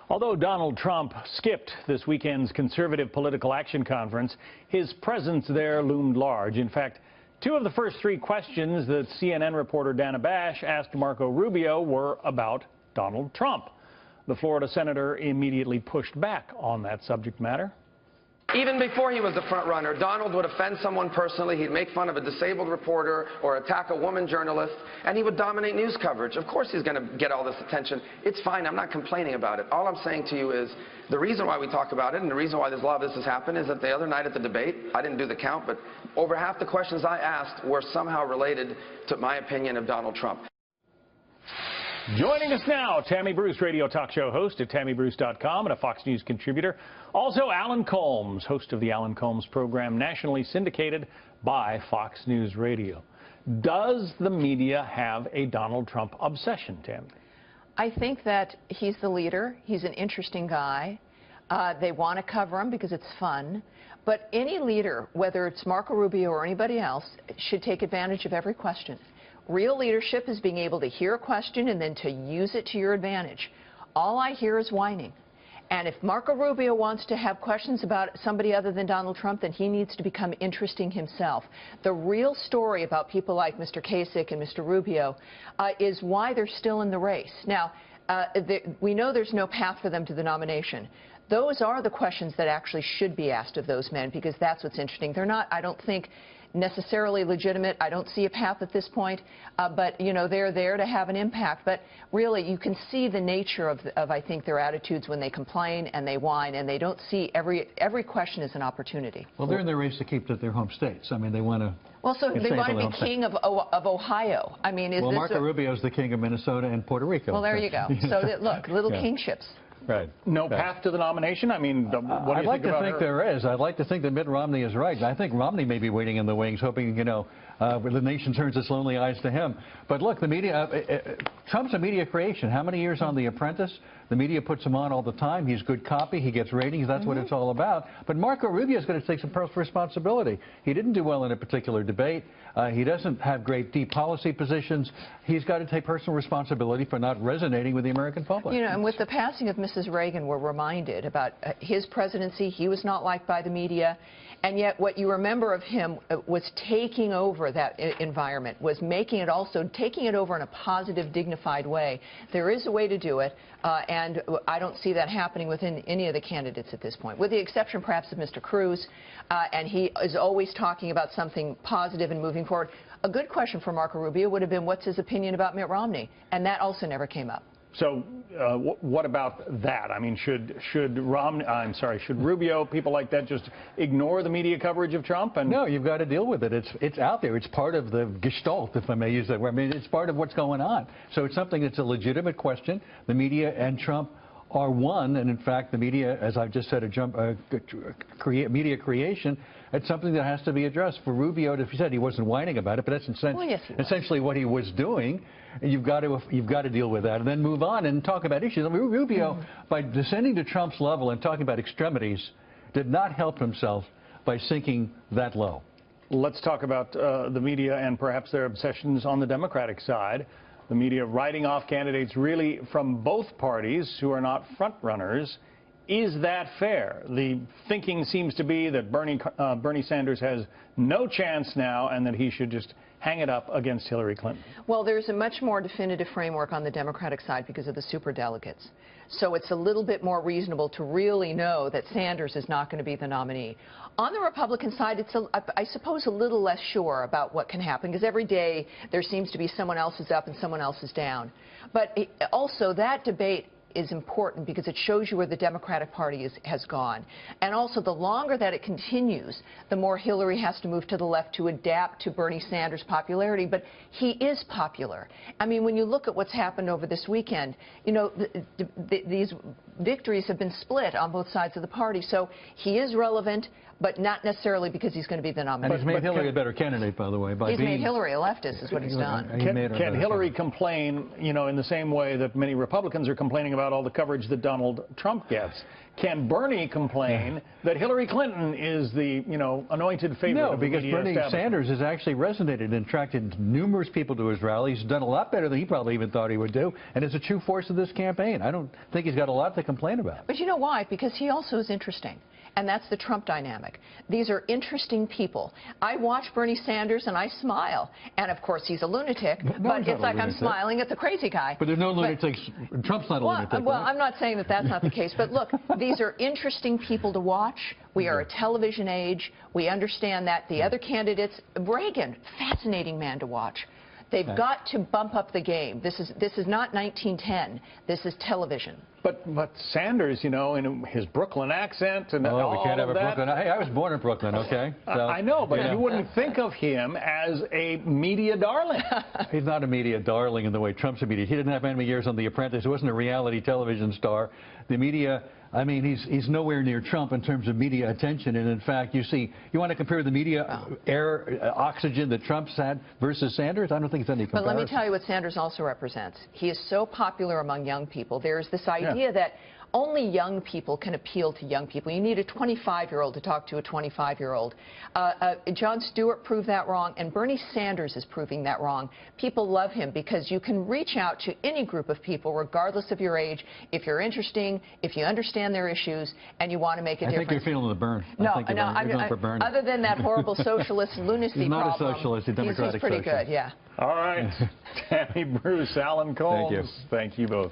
Although Donald Trump skipped this weekend's Conservative Political Action Conference, his presence there loomed large. In fact, two of the first three questions that CNN reporter Dana Bash asked Marco Rubio were about Donald Trump. The Florida senator immediately pushed back on that subject matter. Even before he was the front runner, Donald would offend someone personally, he'd make fun of a disabled reporter or attack a woman journalist, and he would dominate news coverage. Of course he's going to get all this attention. It's fine, I'm not complaining about it. All I'm saying to you is the reason why we talk about it and the reason why a lot of this has happened is that the other night at the debate, I didn't do the count, but over half the questions I asked were somehow related to my opinion of Donald Trump. Joining us now, Tammy Bruce, radio talk show host at TammyBruce.com and a Fox News contributor. Also, Alan Colmes, host of the Alan Colmes program, nationally syndicated by Fox News Radio. Does the media have a Donald Trump obsession, Tammy? I think that he's the leader. He's an interesting guy. They want to cover him because it's fun. But any leader, whether it's Marco Rubio or anybody else, should take advantage of every question. Real leadership is being able to hear a question and then to use it to your advantage. All I hear is whining. And if Marco Rubio wants to have questions about somebody other than Donald Trump, then he needs to become interesting himself. The real story about people like Mr. Kasich and Mr. Rubio is why they're still in the race. Now, we know there's no path for them to the nomination. Those are the questions that actually should be asked of those men, because that's what's interesting. They're not, I don't think, necessarily legitimate. I don't see a path at this point, but, you know, they're there to have an impact. But really, you can see the nature of I think, their attitudes when they complain and they whine, and they don't see every question as an opportunity. Well, they're in the race to keep their home states. I mean, they want to... Well, so they want to be king of Ohio. I mean, is well, this Marco Rubio's the king of Minnesota and Puerto Rico. Well, there you go. So, look, little kingships. Right. No path to the nomination? I mean, what do you think about her? I'd like to think there is. I'd like to think that Mitt Romney is right. I think Romney may be waiting in the wings, hoping, you know, the nation turns its lonely eyes to him. But look, the media, Trump's a media creation. How many years on The Apprentice? The media puts him on all the time. He's good copy. He gets ratings. That's what it's all about. But Marco Rubio is going to take some personal responsibility. He didn't do well in a particular debate. He doesn't have great deep policy positions. He's got to take personal responsibility for not resonating with the American public. You know, and with the passing of Mrs. Reagan, we're reminded about his presidency. He was not liked by the media. And yet what you remember of him was taking over that environment, was making it also, taking it over in a positive, dignified way. There is a way to do it, and I don't see that happening within any of the candidates at this point, with the exception perhaps of Mr. Cruz, and he is always talking about something positive and moving forward. A good question for Marco Rubio would have been, what's his opinion about Mitt Romney? And that also never came up. So what about that? I mean, should Rubio, people like that, just ignore the media coverage of Trump? And no, you've got to deal with it. It's out there. It's part of the gestalt, if I may use that word. I mean, it's part of what's going on. So it's something that's a legitimate question. The media and Trump are one, and in fact, the media, as I've just said, media creation. It's something that has to be addressed. For Rubio, if he said he wasn't whining about it, but that's essentially what he was doing. You've got to deal with that and then move on and talk about issues. I mean, Rubio, by descending to Trump's level and talking about extremities, did not help himself by sinking that low. Let's talk about the media and perhaps their obsessions on the Democratic side. The media writing off candidates really from both parties who are not front runners. Is that fair? The thinking seems to be that Bernie Sanders has no chance now and that he should just hang it up against Hillary Clinton. Well, there's a much more definitive framework on the Democratic side because of the superdelegates. So it's a little bit more reasonable to really know that Sanders is not going to be the nominee. On the Republican side, it's, I suppose, a little less sure about what can happen, because every day there seems to be someone else is up and someone else is down. But also that debate is important because it shows you where the Democratic Party has gone. And also, the longer that it continues, the more Hillary has to move to the left to adapt to Bernie Sanders' popularity. But he is popular. I mean, when you look at what's happened over this weekend, you know, these victories have been split on both sides of the party. So he is relevant, but not necessarily because he's going to be the nominee. And he's made Hillary a better candidate, by the way. He's made Hillary a leftist, is what he's done. Can Hillary complain, you know, in the same way that many Republicans are complaining about about all the coverage that Donald Trump gets. Can Bernie complain that Hillary Clinton is the, anointed favorite No, of the because media Bernie Sanders has actually resonated and attracted numerous people to his rallies. He's done a lot better than he probably even thought he would do, and is a true force of this campaign. I don't think he's got a lot to complain about. But you know why? Because he also is interesting. And that's the Trump dynamic. These are interesting people. I watch Bernie Sanders and I smile. And of course, he's a lunatic, but it's like I'm smiling at the crazy guy. But there's no lunatics. Trump's not a lunatic. Well, right? I'm not saying that that's not the case. But look, these are interesting people to watch. We are a television age. We understand that. The other candidates, Reagan, fascinating man to watch. They've got to bump up the game. This is not 1910. This is television. But Sanders, in his Brooklyn accent and all we can't have of a that. Brooklyn. Hey, I was born in Brooklyn, okay? So, I know, but you wouldn't think of him as a media darling. He's not a media darling in the way Trump's a media. He didn't have many years on The Apprentice. He wasn't a reality television star. The media, I mean, he's nowhere near Trump in terms of media attention. And in fact, you want to compare the media air, oxygen that Trump's had versus Sanders? I don't think it's any comparison. But let me tell you what Sanders also represents. He is so popular among young people. There's this idea that only young people can appeal to young people. You need a 25-year-old to talk to a 25-year-old. Jon Stewart proved that wrong, and Bernie Sanders is proving that wrong. People love him because you can reach out to any group of people, regardless of your age, if you're interesting, if you understand their issues, and you want to make a difference. I think you're feeling the burn. Other than that horrible socialist lunacy he's not problem, a socialist, he's democratic he's pretty socialist. good, yeah. All right. Tammy Bruce, Alan Colmes. Thank you. Thank you both.